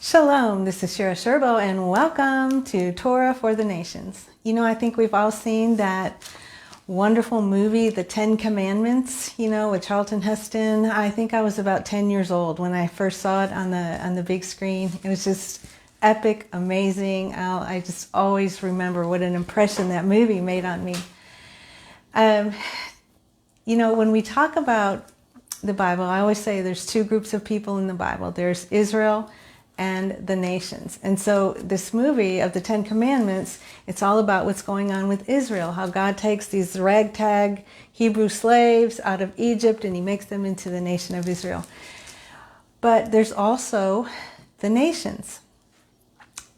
Shalom, this is Shira Sherbo, and welcome to Torah for the Nations. You know, I think we've all seen that wonderful movie, The 10 Commandments, with Charlton Heston. I think I was about 10 years old when I first saw it on the big screen. It was just epic, amazing. I just always remember what an impression that movie made on me. When we talk about the Bible, I always say there's two groups of people in the Bible. There's Israel and the nations. And so this movie of the 10 Commandments, it's all about what's going on with Israel, how God takes these ragtag Hebrew slaves out of Egypt and he makes them into the nation of Israel. But there's also the nations.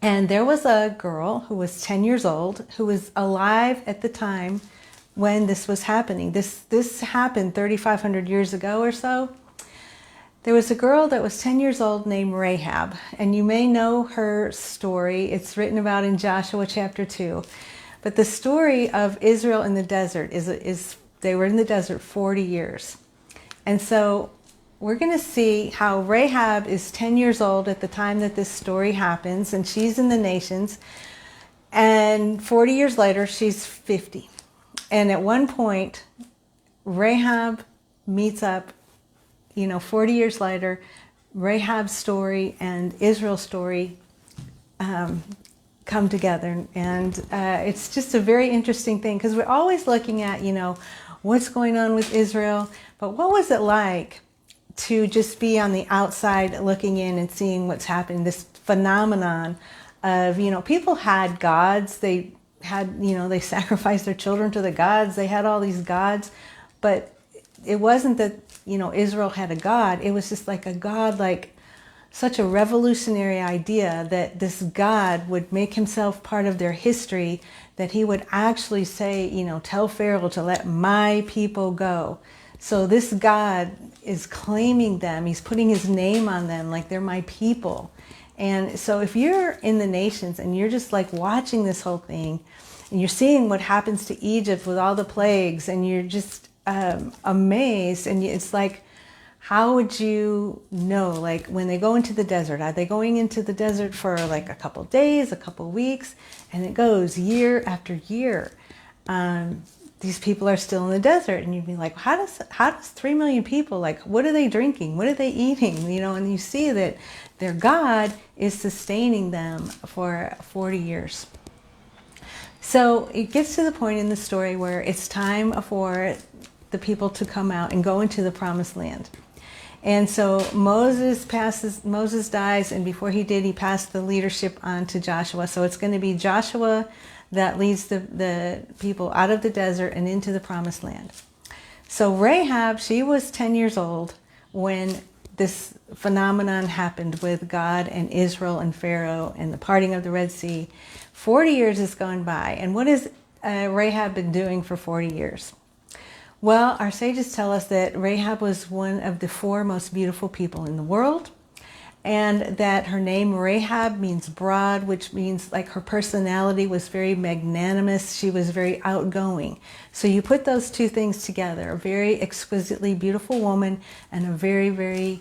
And there was a girl who was 10 years old who was alive at the time when this was happening. This happened 3,500 years ago or so. There was a girl that was 10 years old named Rahab, and you may know her story. It's written about in Joshua chapter 2. But the story of Israel in the desert is they were in the desert 40 years. And so we're going to see how Rahab is 10 years old at the time that this story happens, and she's in the nations. And 40 years later, she's 50. And at one point, Rahab meets up. 40 years later, Rahab's story and Israel's story come together. And it's just a very interesting thing because we're always looking at, what's going on with Israel. But what was it like to just be on the outside looking in and seeing what's happening? This phenomenon of, people had gods. They had, they sacrificed their children to the gods. They had all these gods. But it wasn't that, Israel had a God. It was just like a God, like such a revolutionary idea that this God would make himself part of their history, that he would actually say, tell Pharaoh to let my people go. So this God is claiming them. He's putting his name on them like they're my people. And so if you're in the nations and you're just like watching this whole thing and you're seeing what happens to Egypt with all the plagues and you're just amazed, and it's like, how would you know, like when they go into the desert, are they going into the desert for like a couple days, a couple weeks, and it goes year after year? These people are still in the desert, and you'd be like, how does 3 million people, like, what are they drinking, what are they eating, and you see that their God is sustaining them for 40 years. So it gets to the point in the story where it's time for the people to come out and go into the promised land. And so Moses dies, and before he did, he passed the leadership on to Joshua. So it's going to be Joshua that leads the people out of the desert and into the promised land. So Rahab, she was 10 years old when this phenomenon happened with God and Israel and Pharaoh and the parting of the Red Sea. 40 years has gone by. And what has Rahab been doing for 40 years? Well, our sages tell us that Rahab was one of the 4 most beautiful people in the world, and that her name Rahab means broad, which means like her personality was very magnanimous. She was very outgoing. So you put those two things together, a very exquisitely beautiful woman and a very, very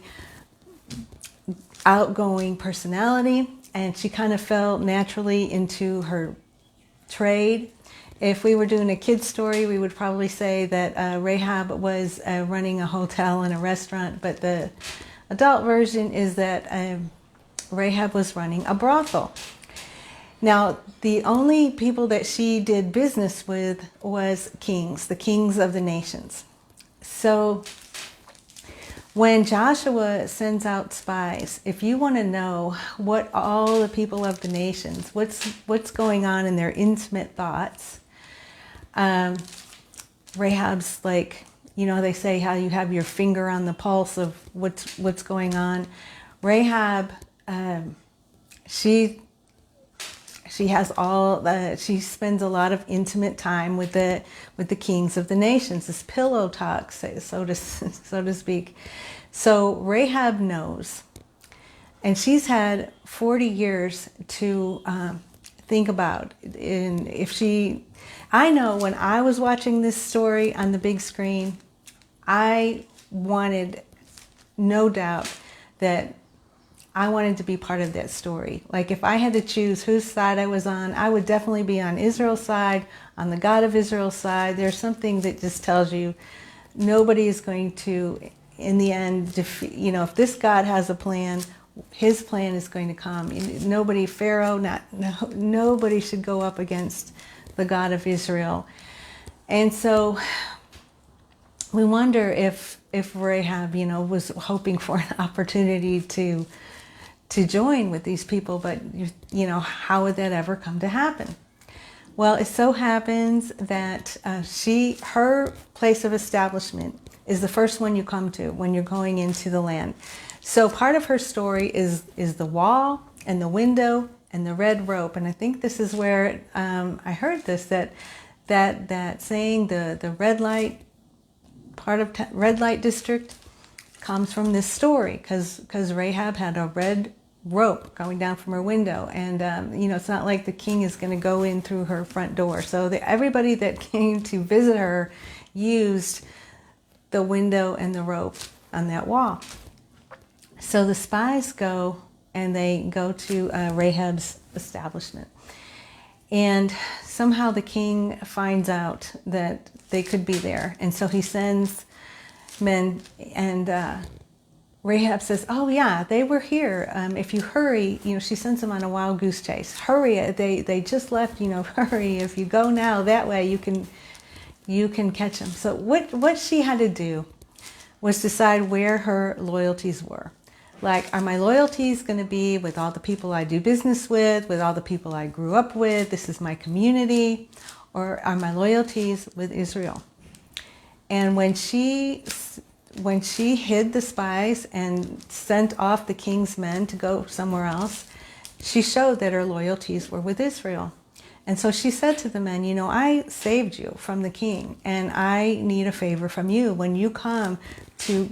outgoing personality, and she kind of fell naturally into her trade. If we were doing a kid's story, we would probably say that Rahab was running a hotel and a restaurant, but the adult version is that Rahab was running a brothel. Now, the only people that she did business with was kings, the kings of the nations. So when Joshua sends out spies, if you want to know what all the people of the nations, what's going on in their intimate thoughts, Rahab's like, they say how you have your finger on the pulse of what's going on. Rahab, she has she spends a lot of intimate time with the kings of the nations. This pillow talk, so to speak. So Rahab knows, and she's had 40 years to think about. I know when I was watching this story on the big screen, I wanted, no doubt, that I wanted to be part of that story. Like if I had to choose whose side I was on, I would definitely be on Israel's side, on the God of Israel's side. There's something that just tells you nobody is going to, in the end, defeat, if this God has a plan, his plan is going to come. Nobody, Pharaoh, nobody should go up against the God of Israel. And so we wonder if Rahab, was hoping for an opportunity to join with these people, but how would that ever come to happen? Well, it so happens that her place of establishment is the first one you come to when you're going into the land. So part of her story is the wall and the window and the red rope, and I think this is where I heard this that saying the red light part of red light district comes from this story because Rahab had a red rope going down from her window, and it's not like the king is going to go in through her front door. So everybody that came to visit her used the window and the rope on that wall. So the spies go and they go to Rahab's establishment, and somehow the king finds out that they could be there, and so he sends men, and Rahab says, "Oh yeah, they were here. If you hurry, she sends them on a wild goose chase. Hurry! They just left. Hurry! If you go now, that way you can catch them." So what she had to do was decide where her loyalties were. Like, are my loyalties going to be with all the people I do business with all the people I grew up with? This is my community, or are my loyalties with Israel? And when she hid the spies and sent off the king's men to go somewhere else, she showed that her loyalties were with Israel. And so she said to the men, I saved you from the king, and I need a favor from you. When you come to,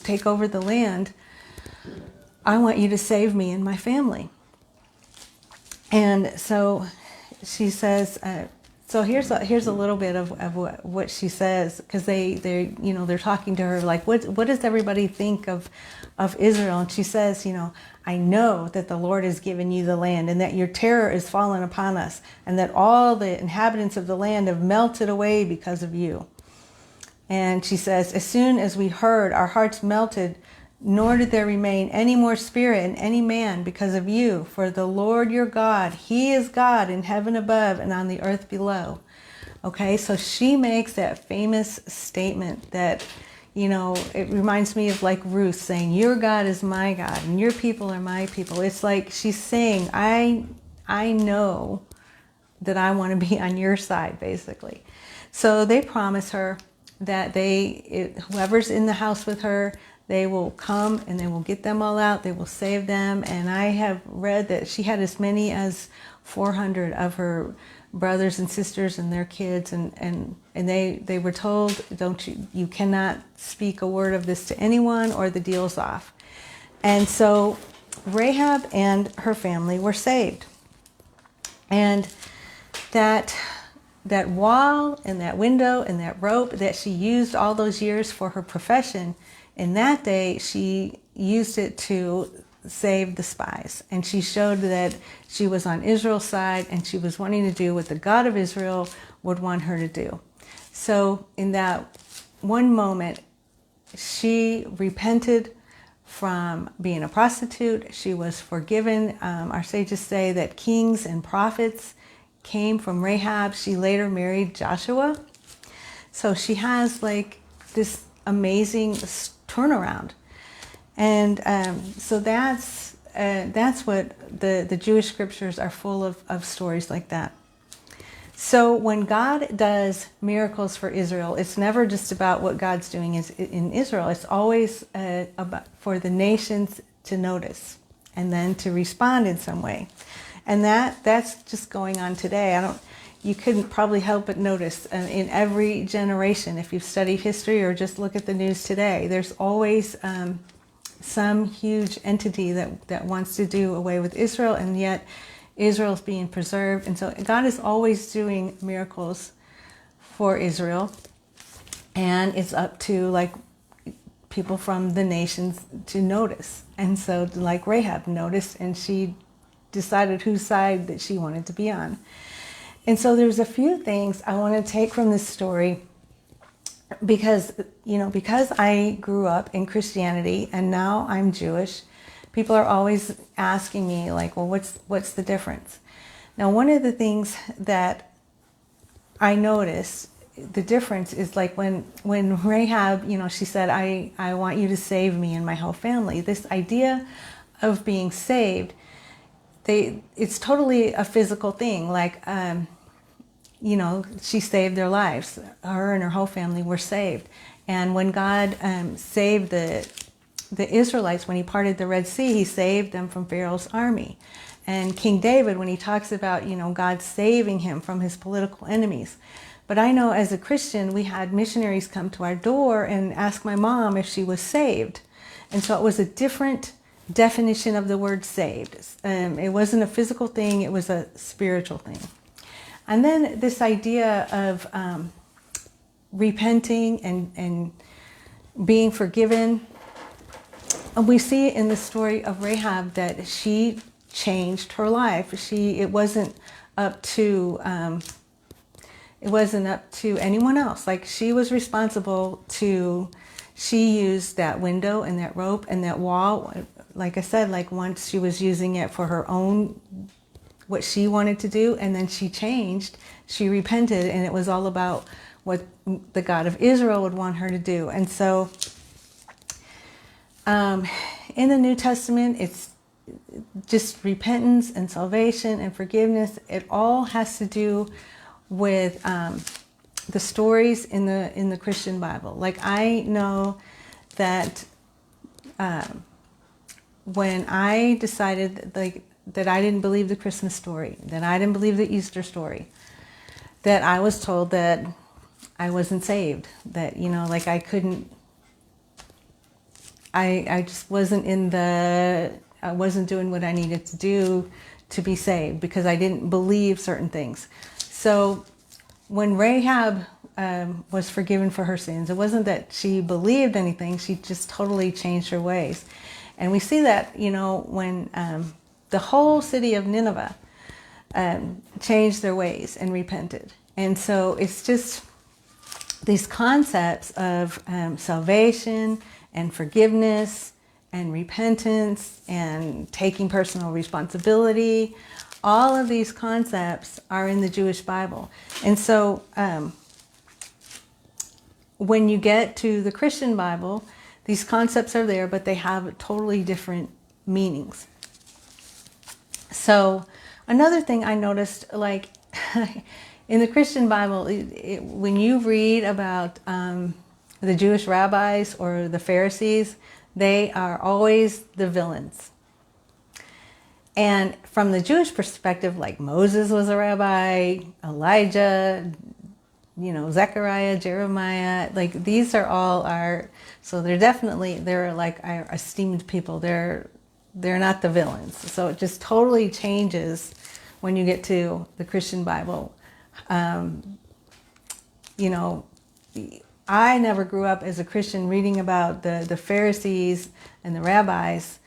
take over the land, I want you to save me and my family. And so she says, so here's a little bit of what she says, because they're talking to her like, what does everybody think of Israel? And she says, I know that the Lord has given you the land, and that your terror is fallen upon us, and that all the inhabitants of the land have melted away because of you. And she says, as soon as we heard, our hearts melted, nor did there remain any more spirit in any man because of you. For the Lord your God, he is God in heaven above and on the earth below. Okay, so she makes that famous statement that, it reminds me of like Ruth saying, your God is my God and your people are my people. It's like she's saying, I know that I want to be on your side, basically. So they promise her that whoever's in the house with her, they will come and they will get them all out. They will save them. And I have read that she had as many as 400 of her brothers and sisters and their kids. And they were told, you cannot speak a word of this to anyone or the deal's off. And so Rahab and her family were saved. And that wall and that window and that rope that she used all those years for her profession, in that day, she used it to save the spies. And she showed that she was on Israel's side, and she was wanting to do what the God of Israel would want her to do. So in that one moment, she repented from being a prostitute. She was forgiven. Our sages say that kings and prophets came from Rahab. She later married Joshua. So she has like this amazing turnaround. And so that's what the Jewish scriptures are full of stories like that. So when God does miracles for Israel, it's never just about what God's doing in Israel. It's always about for the nations to notice and then to respond in some way. And that's just going on today. You couldn't probably help but notice in every generation, if you've studied history or just look at the news today, there's always some huge entity that wants to do away with Israel, and yet Israel's being preserved. And so God is always doing miracles for Israel, and it's up to people from the nations to notice. And so like Rahab noticed, and she decided whose side that she wanted to be on. And so there's a few things I want to take from this story because, because I grew up in Christianity and now I'm Jewish, people are always asking me like, well, what's the difference? Now, one of the things that I noticed, the difference is like when Rahab, she said, I want you to save me and my whole family. This idea of being saved, it's totally a physical thing. Like, she saved their lives. Her and her whole family were saved. And when God saved the Israelites, when he parted the Red Sea, he saved them from Pharaoh's army. And King David, when he talks about, God saving him from his political enemies. But I know as a Christian, we had missionaries come to our door and ask my mom if she was saved. And so it was a different definition of the word saved. It wasn't a physical thing, it was a spiritual thing. And then this idea of repenting and being forgiven. And we see in the story of Rahab that she changed her life. It wasn't up to anyone else. Like, she was responsible she used that window and that rope and that wall. Like I said, like once she was using it for her own, what she wanted to do, and then she changed, she repented, and it was all about what the God of Israel would want her to do. And so in the New Testament, it's just repentance and salvation and forgiveness. It all has to do with the stories in the Christian Bible. Like, I know that when I decided that I didn't believe the Christmas story, that I didn't believe the Easter story, that I was told that I wasn't saved, that I couldn't. I just wasn't I wasn't doing what I needed to do to be saved because I didn't believe certain things. So when Rahab was forgiven for her sins, it wasn't that she believed anything, she just totally changed her ways. And we see that, when the whole city of Nineveh changed their ways and repented. And so it's just these concepts of salvation and forgiveness and repentance and taking personal responsibility. All of these concepts are in the Jewish Bible. And so when you get to the Christian Bible, these concepts are there, but they have totally different meanings. So another thing I noticed, like in the Christian Bible, when you read about the Jewish rabbis or the Pharisees, they are always the villains. And from the Jewish perspective, like Moses was a rabbi, Elijah, Zechariah, Jeremiah, like these are all so they're like our esteemed people. They're not the villains. So it just totally changes when you get to the Christian Bible. I never grew up as a Christian reading about the Pharisees and the rabbis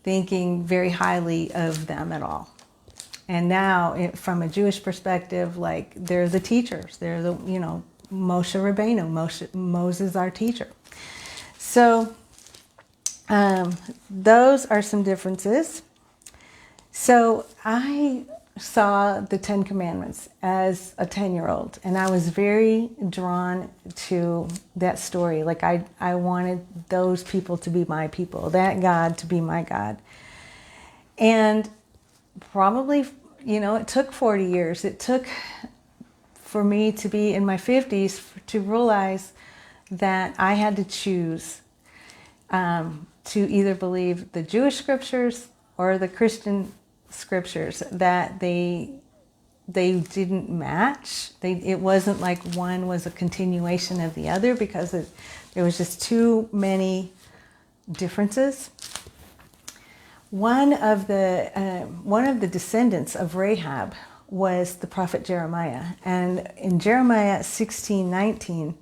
thinking very highly of them at all. And now, from a Jewish perspective, like they're the teachers. They're the, Moshe Rabbeinu, Moses, our teacher. So those are some differences. So I saw the 10 Commandments as a 10-year-old, and I was very drawn to that story. Like I wanted those people to be my people, that God to be my God. And probably, it took 40 years. It took for me to be in my 50s to realize that I had to choose to either believe the Jewish scriptures or the Christian scriptures, that they didn't match. It wasn't like one was a continuation of the other, because there was just too many differences. One of the descendants of Rahab was the prophet Jeremiah, and in Jeremiah 16:19,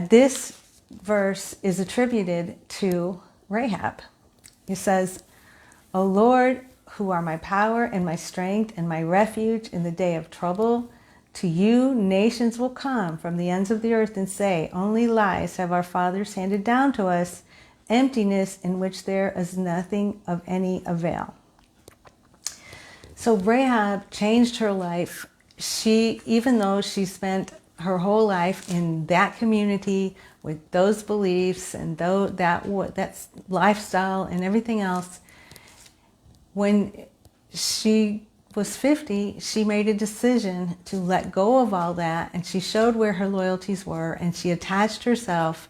this verse is attributed to Rahab. It says, "O Lord, who are my power and my strength and my refuge in the day of trouble, to you nations will come from the ends of the earth and say, only lies have our fathers handed down to us, emptiness in which there is nothing of any avail." So Rahab changed her life. Even though she spent her whole life in that community with those beliefs and that lifestyle and everything else, when she was 50, she made a decision to let go of all that, and she showed where her loyalties were, and she attached herself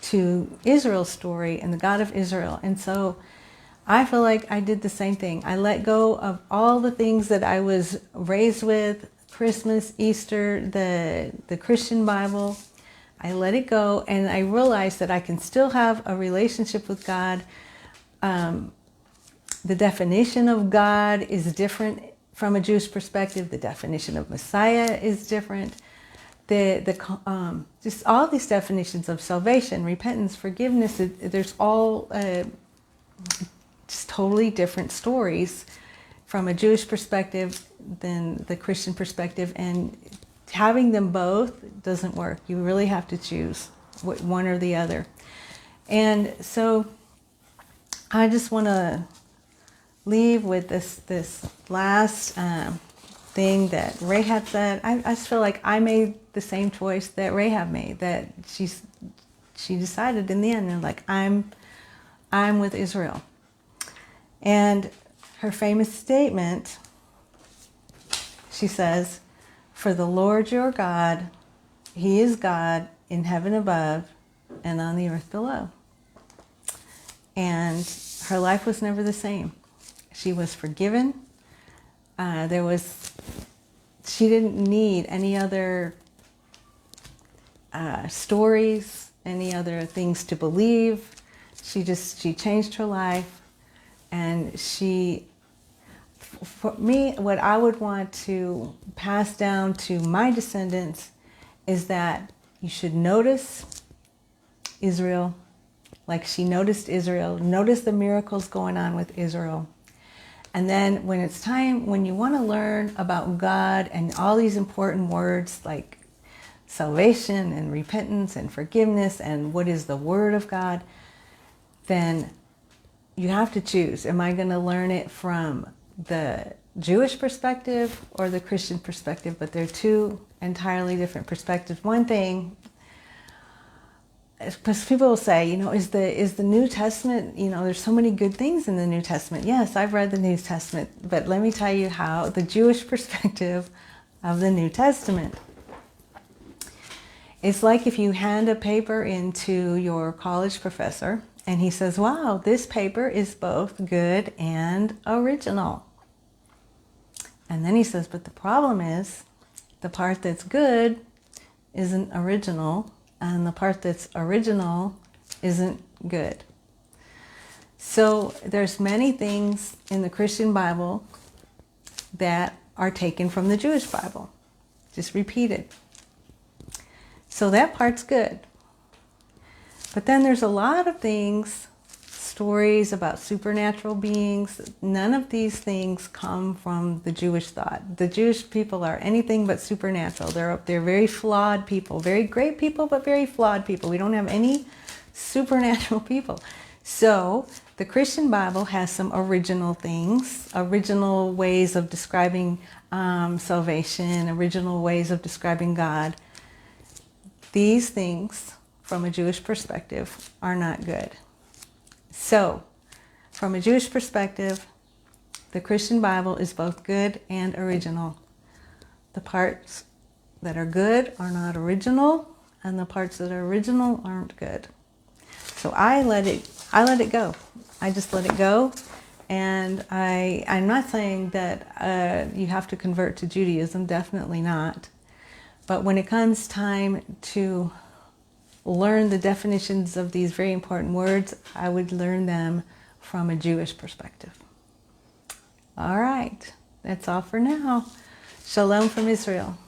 to Israel's story and the God of Israel. And so I feel like I did the same thing. I let go of all the things that I was raised with, Christmas, Easter, the Christian Bible. I let it go, and I realized that I can still have a relationship with God. The definition of God is different from a Jewish perspective. The definition of Messiah is different. Just all these definitions of salvation, repentance, forgiveness, there's all just totally different stories from a Jewish perspective than the Christian perspective, and having them both doesn't work. You really have to choose one or the other. And so I just want to leave with this last thing that Rahab said. I just feel like I made the same choice that Rahab made, that she decided in the end, and like, I'm with Israel. And her famous statement, she says, "For the Lord your God, he is God in heaven above and on the earth below." And her life was never the same. She was forgiven. She didn't need any other stories, any other things to believe. She changed her life, and for me, what I would want to pass down to my descendants is that you should notice Israel, like she noticed Israel, notice the miracles going on with Israel. And then when it's time, when you want to learn about God and all these important words like salvation and repentance and forgiveness and what is the Word of God, then you have to choose. Am I going to learn it from the Jewish perspective or the Christian perspective? But they're two entirely different perspectives. One thing, because people will say, is the New Testament, there's so many good things in the New Testament. Yes, I've read the New Testament, but let me tell you how the Jewish perspective of the New Testament. It's like if you hand a paper into your college professor and he says, "Wow, this paper is both good and original." And then he says, "But the problem is the part that's good isn't original, and the part that's original isn't good." So there's many things in the Christian Bible that are taken from the Jewish Bible, just repeated. So that part's good. But then there's a lot of things, stories about supernatural beings. None of these things come from the Jewish thought. The Jewish people are anything but supernatural. They're very flawed people, very great people, but very flawed people. We don't have any supernatural people. So the Christian Bible has some original things, original ways of describing salvation, original ways of describing God. These things, from a Jewish perspective, are not good. So, from a Jewish perspective, the Christian Bible is both good and original. The parts that are good are not original, and the parts that are original aren't good. So I let it go. I just let it go. And I'm not saying that you have to convert to Judaism, definitely not. But when it comes time to learn the definitions of these very important words, I would learn them from a Jewish perspective. All right, that's all for now. Shalom from Israel.